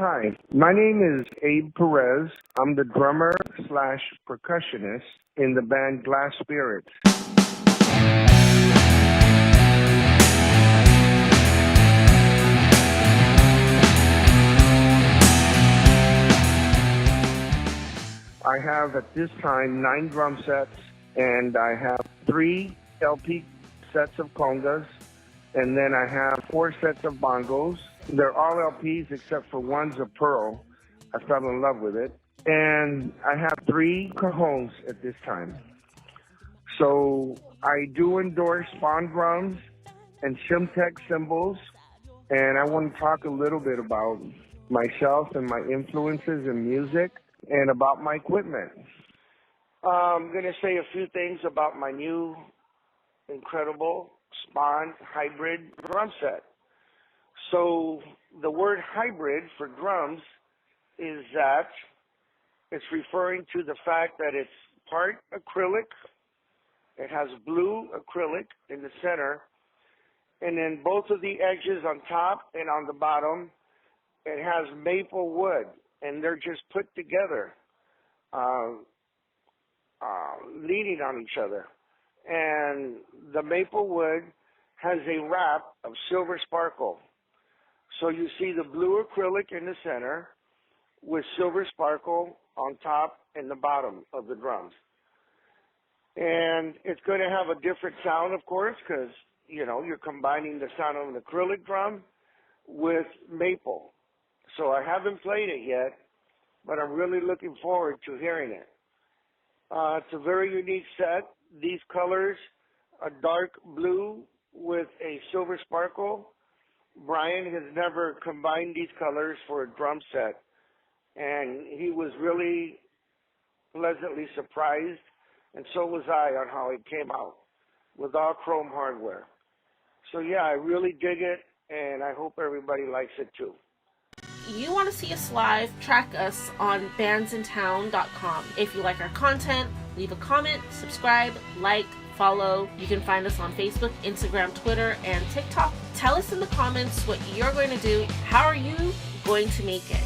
Hi, my name is Abe Perez. I'm the drummer slash percussionist in the band Glasspirits. I have at this time 9 drum sets, and I have 3 LP sets of congas, and then I have 4 sets of bongos. They're all LPs except for one's a Pearl. I fell in love with it. And I have 3 cajones at this time. So I do endorse Spaun Drums and Scymtek cymbals, and I want to talk a little bit about myself and my influences in music and about my equipment. I'm going to say a few things about my new incredible Spaun hybrid drum set. So the word hybrid for drums is that it's referring to the fact that it's part acrylic, it has blue acrylic in the center, and then both of the edges on top and on the bottom, it has maple wood, and they're just put together, leaning on each other. And the maple wood has a wrap of silver sparkle. So you see the blue acrylic in the center with silver sparkle on top and the bottom of the drums. And it's going to have a different sound, of course, because, you know, you're combining the sound of an acrylic drum with maple. So I haven't played it yet, but I'm really looking forward to hearing it. It's a very unique set. These colors, a dark blue with a silver sparkle. Brian has never combined these colors for a drum set, and he was really pleasantly surprised, and so was I on how it came out with all chrome hardware. So yeah, I really dig it, and I hope everybody likes it too. You want to see us live? Track us on bandsintown.com. If you like our content, leave a comment, subscribe, like, follow. You can find us on Facebook, Instagram, Twitter, and TikTok. Tell us in the comments what you're going to do. How are you going to make it?